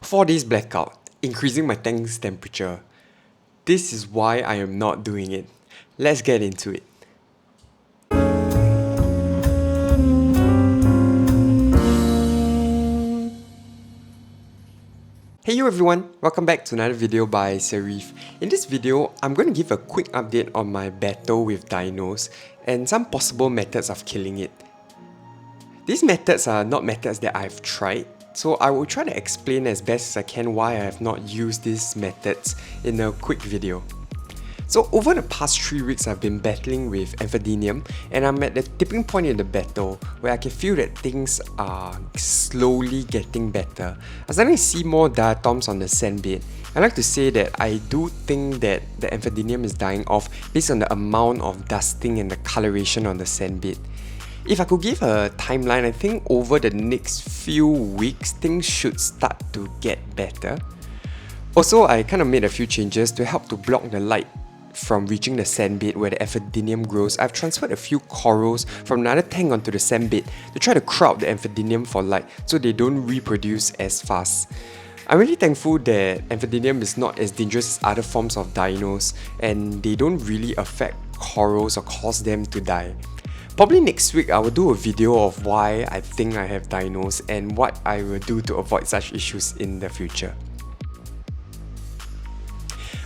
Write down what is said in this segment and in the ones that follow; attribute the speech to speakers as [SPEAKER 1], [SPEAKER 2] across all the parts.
[SPEAKER 1] 4 days blackout, increasing my tank's temperature. This is why I am not doing it. Let's get into it. Hey you everyone, welcome back to another video by Serif. In this video, I'm going to give a quick update on my battle with Dinos and some possible methods of killing it. These methods are not methods that I've tried, so I will try to explain as best as I can why I have not used these methods in a quick video. So over the past 3 weeks I've been battling with Amphidinium and I'm at the tipping point in the battle where I can feel that things are slowly getting better. I'm starting to see more diatoms on the sand bed. I like to say that I do think that the Amphidinium is dying off based on the amount of dusting and the coloration on the sand bed. If I could give a timeline, I think over the next few weeks things should start to get better. Also, I kind of made a few changes to help to block the light from reaching the sandbed where the Amphidinium grows. I've transferred a few corals from another tank onto the sandbed to try to crowd the Amphidinium for light so they don't reproduce as fast. I'm really thankful that Amphidinium is not as dangerous as other forms of dinos and they don't really affect corals or cause them to die. Probably next week I will do a video of why I think I have dinos and what I will do to avoid such issues in the future.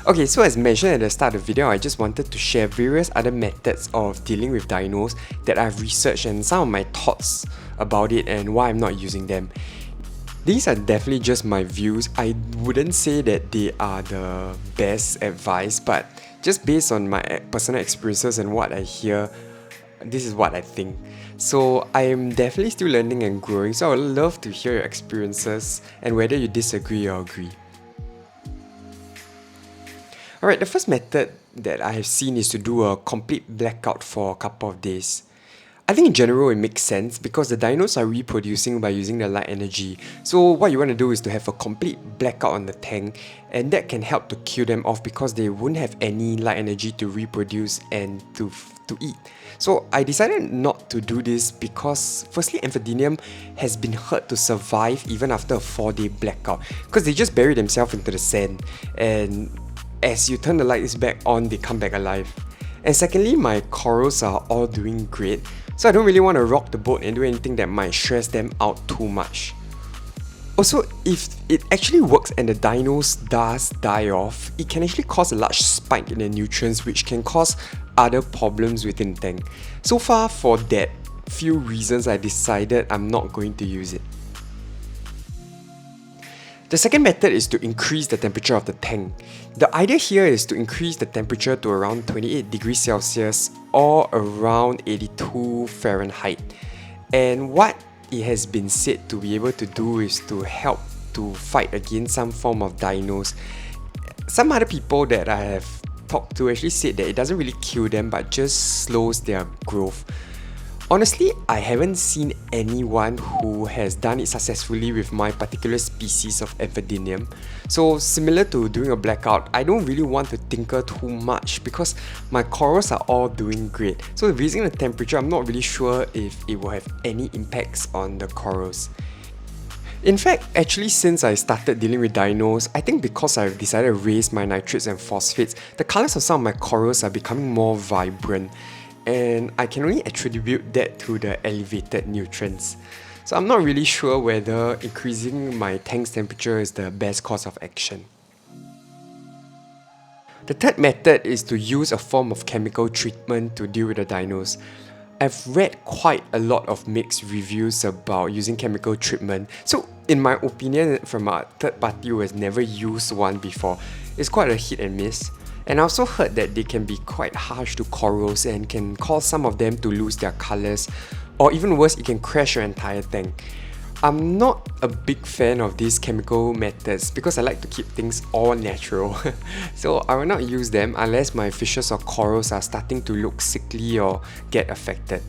[SPEAKER 1] Okay, so as mentioned at the start of the video, I just wanted to share various other methods of dealing with dinos that I've researched and some of my thoughts about it and why I'm not using them. These are definitely just my views. I wouldn't say that they are the best advice, but just based on my personal experiences and what I hear, this is what I think. So I am definitely still learning and growing, so I would love to hear your experiences and whether you disagree or agree. Alright, the first method that I have seen is to do a complete blackout for a couple of days. I think in general it makes sense because the dinos are reproducing by using the light energy. So what you want to do is to have a complete blackout on the tank and that can help to kill them off because they won't have any light energy to reproduce and to eat. So I decided not to do this because firstly Amphidinium has been hurt to survive even after a 4-day blackout because they just bury themselves into the sand and as you turn the lights back on, they come back alive. And secondly, my corals are all doing great, so I don't really want to rock the boat and do anything that might stress them out too much. Also, if it actually works and the dinos does die off, it can actually cause a large spike in the nutrients which can cause other problems within the tank. So far for that few reasons I decided I'm not going to use it. The second method is to increase the temperature of the tank. The idea here is to increase the temperature to around 28 degrees Celsius or around 82 Fahrenheit. And what it has been said to be able to do is to help to fight against some form of dinos. Some other people that I have talked to actually said that it doesn't really kill them but just slows their growth. Honestly, I haven't seen anyone who has done it successfully with my particular species of Amphidinium. So similar to doing a blackout, I don't really want to tinker too much because my corals are all doing great. So raising the temperature, I'm not really sure if it will have any impacts on the corals. In fact, actually since I started dealing with dinos, I think because I've decided to raise my nitrates and phosphates, the colours of some of my corals are becoming more vibrant. And I can only attribute that to the elevated nutrients. So I'm not really sure whether increasing my tank's temperature is the best course of action. The third method is to use a form of chemical treatment to deal with the dinos. I've read quite a lot of mixed reviews about using chemical treatment, so in my opinion from a third party who has never used one before, it's quite a hit and miss. And I also heard that they can be quite harsh to corals and can cause some of them to lose their colours, or even worse, it can crash your entire tank. I'm not a big fan of these chemical methods because I like to keep things all natural. So I will not use them unless my fishes or corals are starting to look sickly or get affected.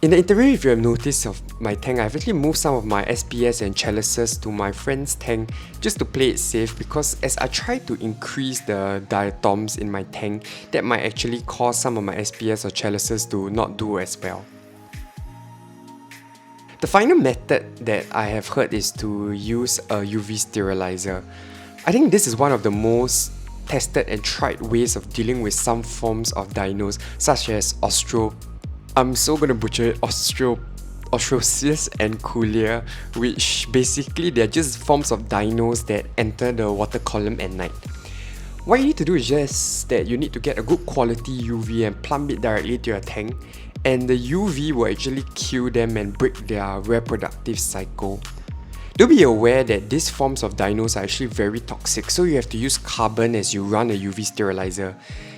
[SPEAKER 1] In the interim, if you have noticed of my tank, I've actually moved some of my SPS and chalices to my friend's tank just to play it safe because as I try to increase the diatoms in my tank, that might actually cause some of my SPS or chalices to not do as well. The final method that I have heard is to use a UV sterilizer. I think this is one of the most tested and tried ways of dealing with some forms of dinos, such as I'm so gonna butcher it, Ostrosius and Coolea, which basically they're just forms of dinos that enter the water column at night. What you need to do is just that you need to get a good quality UV and plumb it directly to your tank, and the UV will actually kill them and break their reproductive cycle. Do be aware that these forms of dinos are actually very toxic, so you have to use carbon as you run a UV sterilizer.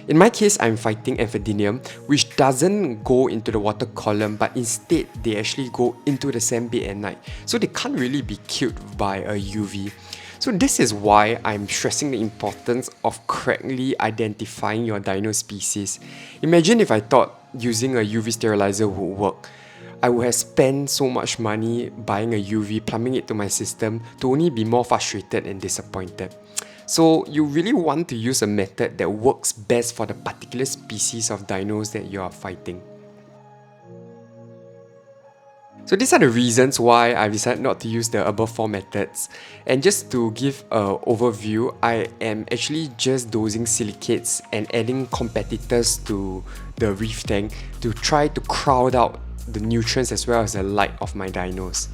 [SPEAKER 1] In my case, I'm fighting Amphidinium, which doesn't go into the water column, but instead they actually go into the sandbed at night, so they can't really be killed by a UV. So this is why I'm stressing the importance of correctly identifying your dino species. Imagine if I thought using a UV sterilizer would work. I would have spent so much money buying a UV, plumbing it to my system, to only be more frustrated and disappointed. So you really want to use a method that works best for the particular species of dinos that you are fighting. So these are the reasons why I decided not to use the above 4 methods. And just to give an overview, I am actually just dosing silicates and adding competitors to the reef tank to try to crowd out the nutrients as well as the light of my dinos.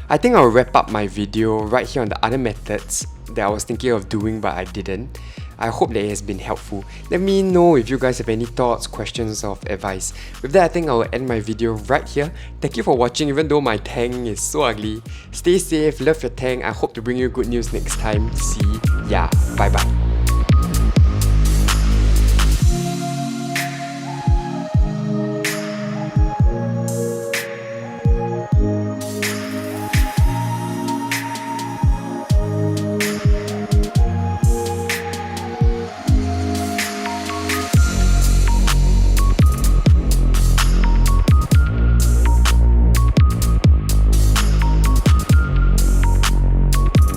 [SPEAKER 1] I think I'll wrap up my video right here on the other methods that I was thinking of doing but I didn't. I hope that it has been helpful. Let me know if you guys have any thoughts, questions, or advice. With that, I think I will end my video right here. Thank you for watching even though my tank is so ugly. Stay safe, love your tank. I hope to bring you good news next time. See ya. Bye bye.